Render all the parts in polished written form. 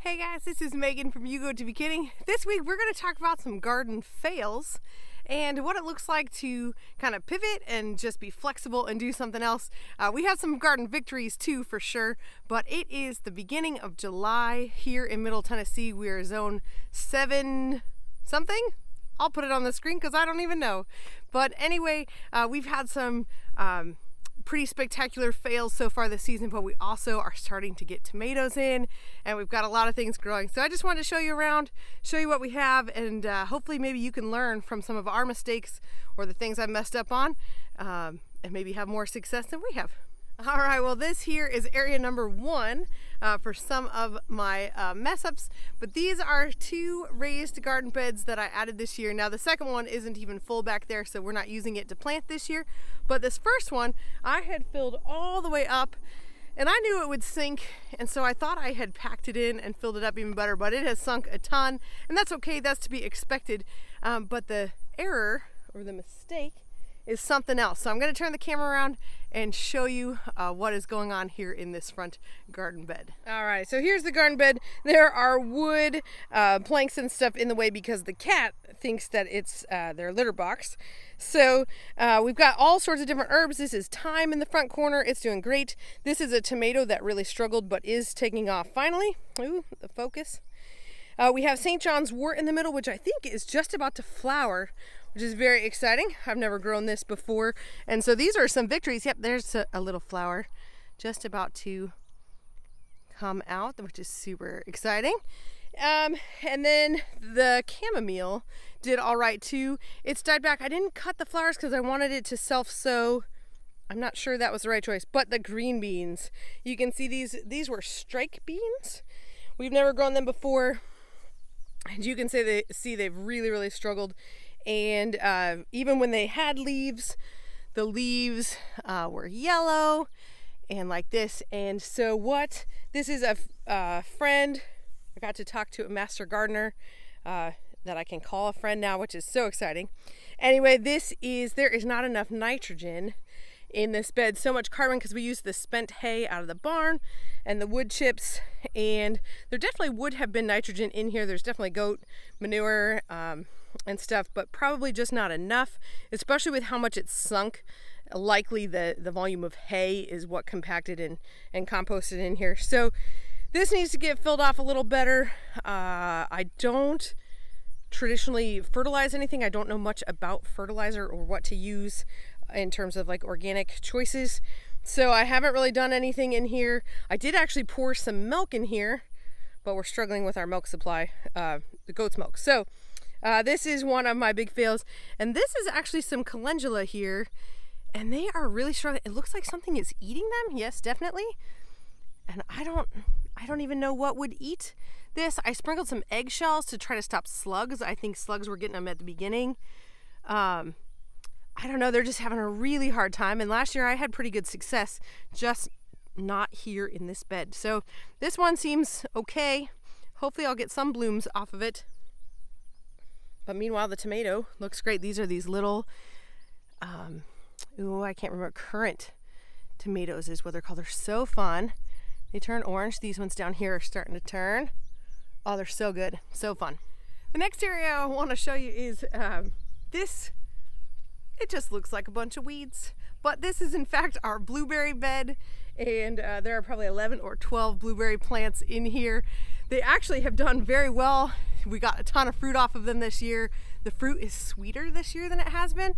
Hey guys, this is Megan from You Go to Be Kidding. This week we're going to talk about some garden fails and what it looks like to kind of pivot and just be flexible and do something else. We have some garden victories too for sure, but it is the beginning of July here in Middle Tennessee. We are zone 7 something. I'll put it on the screen because I don't even know. But anyway, we've had some pretty spectacular fails so far this season, but we also are starting to get tomatoes in and we've got a lot of things growing. So I just wanted to show you around, show you what we have, and hopefully maybe you can learn from some of our mistakes or the things I messed up on and maybe have more success than we have. All right, well this here is area number 1 for some of my mess ups, but these are 2 raised garden beds that I added this year. Now the second one isn't even full back there, so we're not using it to plant this year, but this first one I had filled all the way up and I knew it would sink, and so I thought I had packed it in and filled it up even better, but it has sunk a ton, and that's okay, that's to be expected, but the error or the mistake is something else. So I'm going to turn the camera around and show you what is going on here in this front garden bed. All right, so here's the garden bed. There are wood planks and stuff in the way because the cat thinks that it's their litter box. So we've got all sorts of different herbs. This is thyme in the front corner. It's doing great. This is a tomato that really struggled but is taking off finally. Ooh, the focus. We have St. John's wort in the middle, which I think is just about to flower, which is very exciting. I've never grown this before. And so these are some victories. Yep, there's a little flower just about to come out, which is super exciting. And then the chamomile did all right too. It's died back. I didn't cut the flowers because I wanted it to self-sow. I'm not sure that was the right choice, but the green beans, you can see these were strike beans. We've never grown them before. And you can see they've really struggled. And even when they had leaves, the leaves were yellow and like this. And so this is a friend. I got to talk to a master gardener that I can call a friend now, which is so exciting. Anyway, there is not enough nitrogen in this bed, so much carbon because we use the spent hay out of the barn and the wood chips, and there definitely would have been nitrogen in here. There's definitely goat manure and stuff, but probably just not enough, especially with how much it's sunk. Likely the volume of hay is what compacted and composted in here. So this needs to get filled off a little better. I don't traditionally fertilize anything. I don't know much about fertilizer or what to use in terms of like organic choices. So I haven't really done anything in here. I did actually pour some milk in here, but we're struggling with our milk supply, the goat's milk. So this is one of my big fails. And this is actually some calendula here, and they are really struggling. It looks like something is eating them. Yes, definitely. And I don't even know what would eat this. I sprinkled some eggshells to try to stop slugs. I think slugs were getting them at the beginning. I don't know, they're just having a really hard time. And last year I had pretty good success, just not here in this bed. So this one seems okay. Hopefully I'll get some blooms off of it. But meanwhile, the tomato looks great. These are these little, I can't remember, currant tomatoes is what they're called. They're so fun. They turn orange. These ones down here are starting to turn. Oh, they're so good, so fun. The next area I want to show you is this. It just looks like a bunch of weeds, but this is in fact our blueberry bed, and there are probably 11 or 12 blueberry plants in here. They actually have done very well. We got a ton of fruit off of them this year. The fruit is sweeter this year than it has been.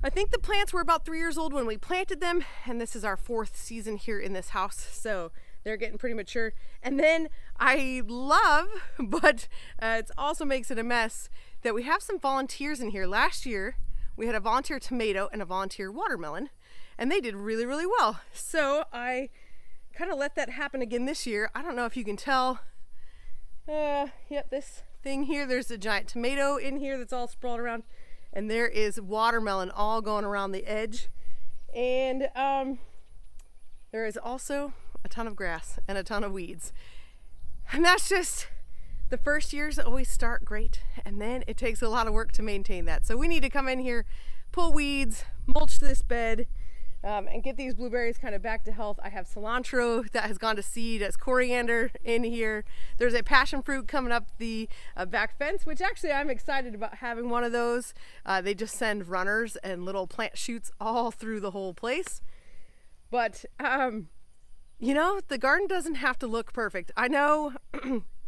I think the plants were about 3 years old when we planted them, and this is our 4th season here in this house, so they're getting pretty mature. And then I love, but it also makes it a mess, that we have some volunteers in here. Last year we had a volunteer tomato and a volunteer watermelon, and they did really well. So I kind of let that happen again this year. I don't know if you can tell. Yep, this thing here, there's a giant tomato in here that's all sprawled around, and there is watermelon all going around the edge. And there is also a ton of grass and a ton of weeds. And that's just, the first years always start great, and then it takes a lot of work to maintain that. So we need to come in here, pull weeds, mulch this bed, and get these blueberries kind of back to health. I have cilantro that has gone to seed as coriander in here. There's a passion fruit coming up the back fence, which actually I'm excited about having one of those. They just send runners and little plant shoots all through the whole place. But you know, the garden doesn't have to look perfect. I know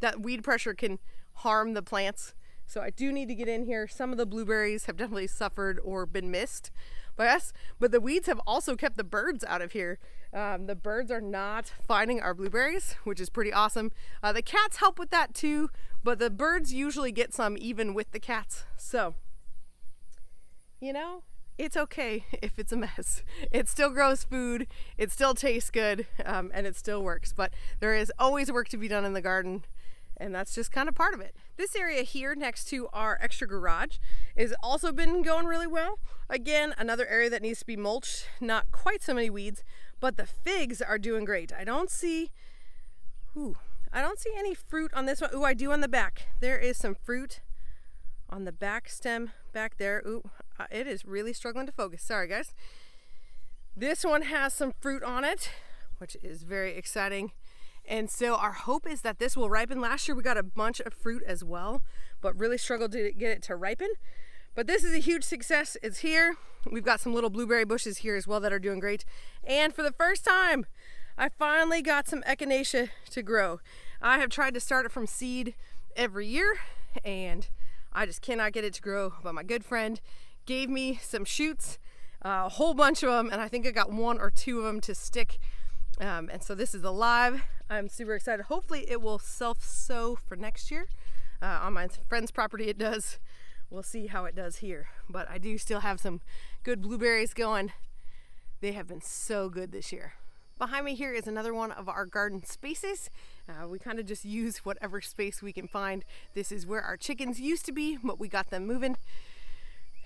that weed pressure can harm the plants, so I do need to get in here. Some of the blueberries have definitely suffered or been missed by us, but the weeds have also kept the birds out of here. The birds are not finding our blueberries, which is pretty awesome. The cats help with that too, but the birds usually get some even with the cats. So, you know, it's okay if it's a mess. It still grows food, it still tastes good, and it still works. But there is always work to be done in the garden, and that's just kind of part of it. This area here next to our extra garage has also been going really well. Again, another area that needs to be mulched, not quite so many weeds, but the figs are doing great. I don't see any fruit on this one. Ooh, I do on the back. There is some fruit on the back stem back there. Ooh, it is really struggling to focus. Sorry guys. This one has some fruit on it, which is very exciting. And so our hope is that this will ripen. Last year we got a bunch of fruit as well, but really struggled to get it to ripen. But this is a huge success. It's here. We've got some little blueberry bushes here as well that are doing great. And for the first time, I finally got some echinacea to grow. I have tried to start it from seed every year, and I just cannot get it to grow. But my good friend gave me some shoots, a whole bunch of them, and I think I got 1 or 2 of them to stick. And so this is alive. I'm super excited. Hopefully it will self-sow for next year. On my friend's property it does. We'll see how it does here. But I do still have some good blueberries going. They have been so good this year. Behind me here is another one of our garden spaces. We kind of just use whatever space we can find. This is where our chickens used to be, but we got them moving.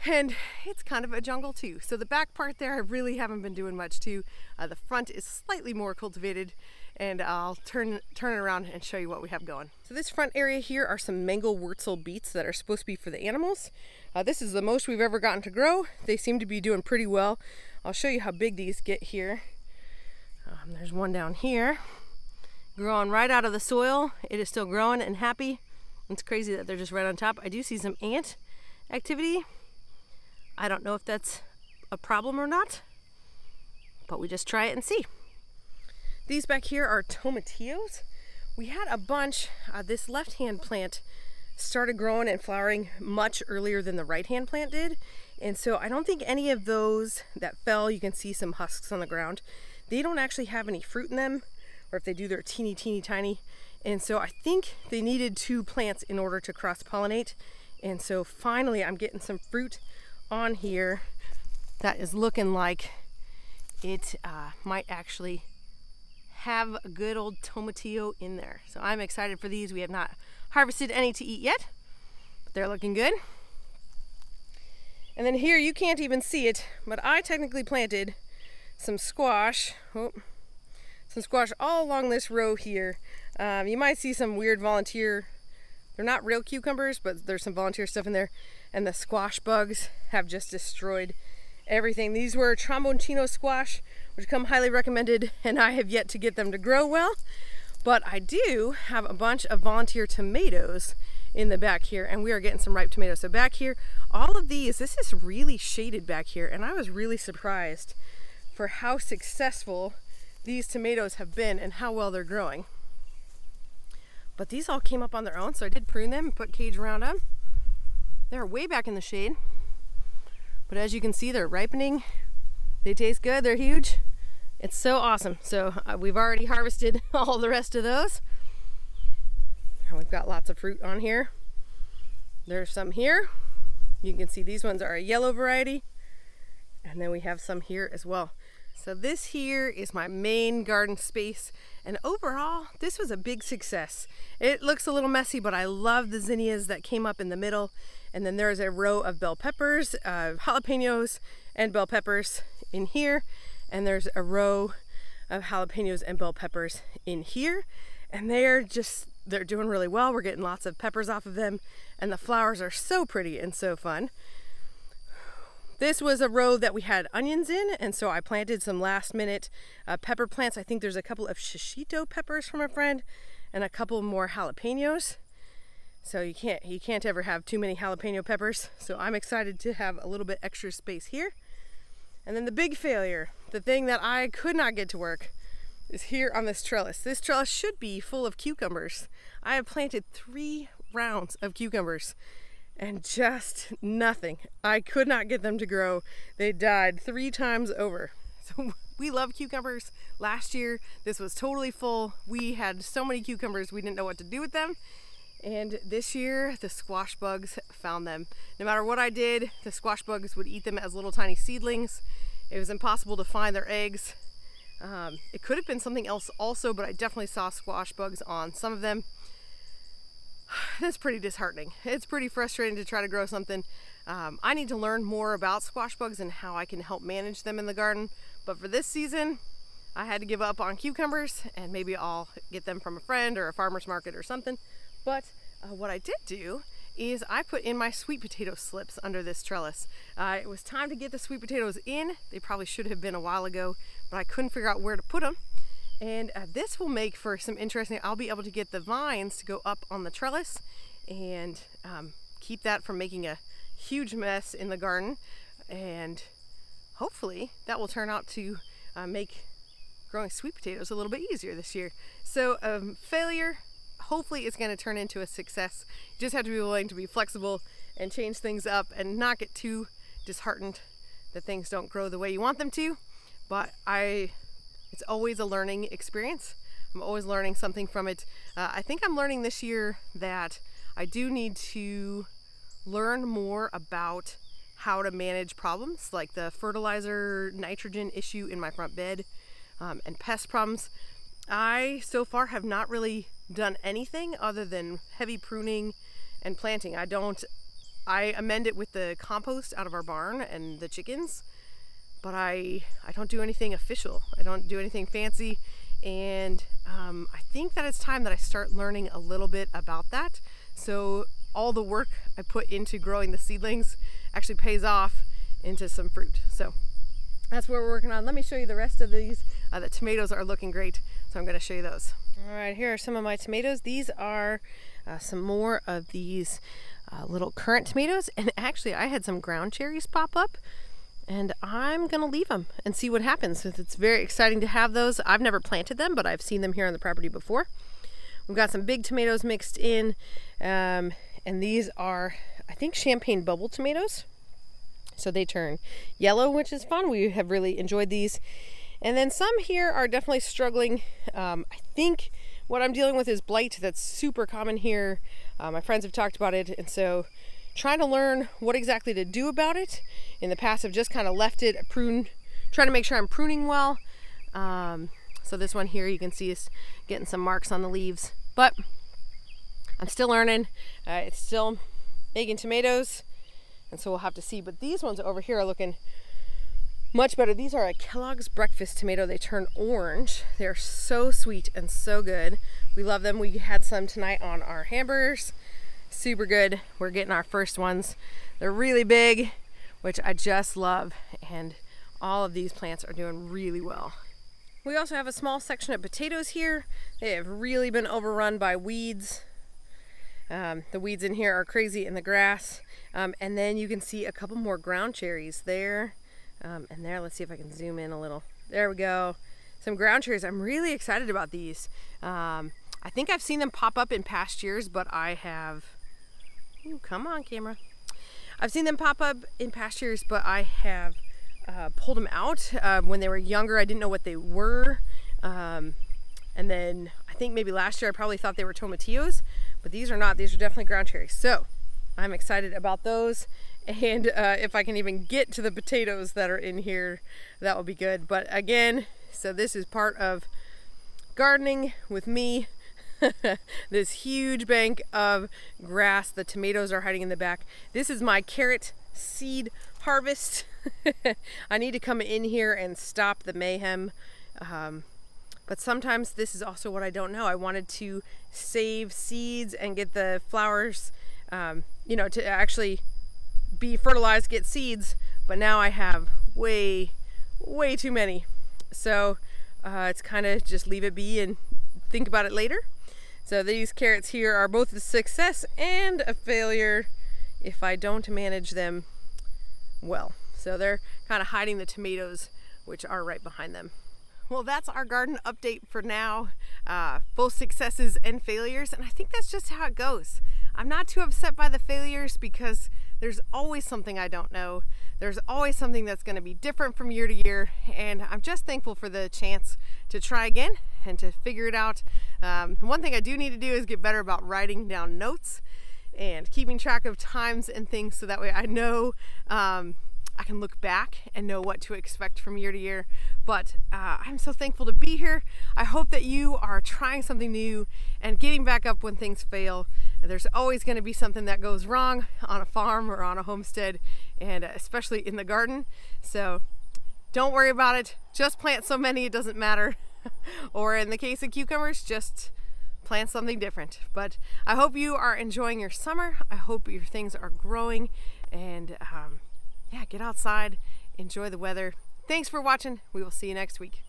And it's kind of a jungle too. So the back part there I really haven't been doing much to. The front is slightly more cultivated, and I'll turn it around and show you what we have going. So this front area here are some Mangel Wurzel beets that are supposed to be for the animals. This is the most we've ever gotten to grow. They seem to be doing pretty well. I'll show you how big these get here. There's one down here, growing right out of the soil. It is still growing and happy. It's crazy that they're just right on top. I do see some ant activity. I don't know if that's a problem or not, but we just try it and see. These back here are tomatillos. We had a bunch. This left-hand plant started growing and flowering much earlier than the right-hand plant did. And so I don't think any of those that fell, you can see some husks on the ground, they don't actually have any fruit in them, or if they do, they're teeny tiny. And so I think they needed 2 plants in order to cross-pollinate. And so finally I'm getting some fruit on here that is looking like it might actually have a good old tomatillo in there. So I'm excited for these. We have not harvested any to eat yet, but they're looking good. And then here you can't even see it, but I technically planted some squash. Some squash all along this row here. You might see some weird volunteer, they're not real cucumbers, but there's some volunteer stuff in there. And the squash bugs have just destroyed everything. These were tromboncino squash, which come highly recommended, and I have yet to get them to grow well. But I do have a bunch of volunteer tomatoes in the back here, and we are getting some ripe tomatoes. So back here, all of these, this is really shaded back here, and I was really surprised for how successful these tomatoes have been and how well they're growing. But these all came up on their own, so I did prune them and put cage around them. They're way back in the shade, but as you can see, they're ripening. They taste good, they're huge. It's so awesome. So we've already harvested all the rest of those. And we've got lots of fruit on here. There's some here. You can see these ones are a yellow variety. And then we have some here as well. So this here is my main garden space, and overall this was a big success. It looks a little messy, but I love the zinnias that came up in the middle, and then there's a row of bell peppers, jalapenos and bell peppers in here, and there's a row of jalapenos and bell peppers in here, and they're doing really well. We're getting lots of peppers off of them, and the flowers are so pretty and so fun. This was a row that we had onions in, and so I planted some last minute pepper plants. I think there's a couple of shishito peppers from a friend and a couple more jalapenos. So you can't ever have too many jalapeno peppers. So I'm excited to have a little bit extra space here. And then the big failure, the thing that I could not get to work, is here on this trellis. This trellis should be full of cucumbers. I have planted 3 rounds of cucumbers and just nothing. I could not get them to grow. They died 3 times over. So we love cucumbers. Last year, this was totally full. We had so many cucumbers, we didn't know what to do with them. And this year, the squash bugs found them. No matter what I did, the squash bugs would eat them as little tiny seedlings. It was impossible to find their eggs. It could have been something else also, but I definitely saw squash bugs on some of them. That's pretty disheartening. It's pretty frustrating to try to grow something. I need to learn more about squash bugs and how I can help manage them in the garden. But for this season, I had to give up on cucumbers, and maybe I'll get them from a friend or a farmer's market or something. But what I did do is I put in my sweet potato slips under this trellis. It was time to get the sweet potatoes in. They probably should have been a while ago, but I couldn't figure out where to put them. And this will make for some interesting, I'll be able to get the vines to go up on the trellis and keep that from making a huge mess in the garden. And hopefully that will turn out to make growing sweet potatoes a little bit easier this year. So failure, hopefully it's going to turn into a success. You just have to be willing to be flexible and change things up and not get too disheartened that things don't grow the way you want them to. But it's always a learning experience. I'm always learning something from it. I think I'm learning this year that I do need to learn more about how to manage problems like the fertilizer nitrogen issue in my front bed and pest problems. I so far have not really done anything other than heavy pruning and planting. I amend it with the compost out of our barn and the chickens, but I don't do anything official. I don't do anything fancy, and I think that it's time that I start learning a little bit about that. So all the work I put into growing the seedlings actually pays off into some fruit. So that's what we're working on. Let me show you the rest of these. The tomatoes are looking great, so I'm going to show you those. All right, here are some of my tomatoes. These are some more of these little currant tomatoes, and actually I had some ground cherries pop up, and I'm gonna leave them and see what happens. It's very exciting to have those. I've never planted them, but I've seen them here on the property before. We've got some big tomatoes mixed in, and these are, I think, champagne bubble tomatoes. So they turn yellow, which is fun. We have really enjoyed these. And then some here are definitely struggling. I think what I'm dealing with is blight. That's super common here. My friends have talked about it, and so trying to learn what exactly to do about it. In the past, I've just kind of left it, trying to make sure I'm pruning well. So this one here, you can see is getting some marks on the leaves, but I'm still learning. It's still making tomatoes, and so we'll have to see. But these ones over here are looking much better. These are a Kellogg's breakfast tomato. They turn orange. They're so sweet and so good. We love them. We had some tonight on our hamburgers. Super good. We're getting our first ones. They're really big, which I just love, and all of these plants are doing really well. We also have a small section of potatoes here. They have really been overrun by weeds. The weeds in here are crazy in the grass. And then you can see a couple more ground cherries there. And there, let's see if I can zoom in a little. There we go. Some ground cherries. I'm really excited about these. I think I've seen them pop up in past years, but I have, ooh, come on camera. I've seen them pop up in past years, but I have pulled them out when they were younger. I didn't know what they were. And then I think maybe last year I probably thought they were tomatillos, but these are not. These are definitely ground cherries. So I'm excited about those. And if I can even get to the potatoes that are in here, that will be good. But again, so this is part of gardening with me. This huge bank of grass. The tomatoes are hiding in the back. This is my carrot seed harvest. I need to come in here and stop the mayhem. But sometimes this is also what I don't know. I wanted to save seeds and get the flowers, you know, to actually be fertilized, get seeds but now I have way too many. So it's kind of just leave it be and think about it later. So these carrots here are both a success and a failure if I don't manage them well. So they're kind of hiding the tomatoes, which are right behind them. Well, that's our garden update for now. Both successes and failures, and I think that's just how it goes. I'm not too upset by the failures because there's always something I don't know. There's always something that's going to be different from year to year, and I'm just thankful for the chance to try again and to figure it out. One thing I do need to do is get better about writing down notes and keeping track of times and things, so that way I know I can look back and know what to expect from year to year. But I'm so thankful to be here. I hope that you are trying something new and getting back up when things fail. There's always going to be something that goes wrong on a farm or on a homestead, and especially in the garden. So don't worry about it. Just plant so many it doesn't matter. Or in the case of cucumbers, just plant something different. But I hope you are enjoying your summer. I hope your things are growing, and yeah, get outside, enjoy the weather. Thanks for watching. We will see you next week.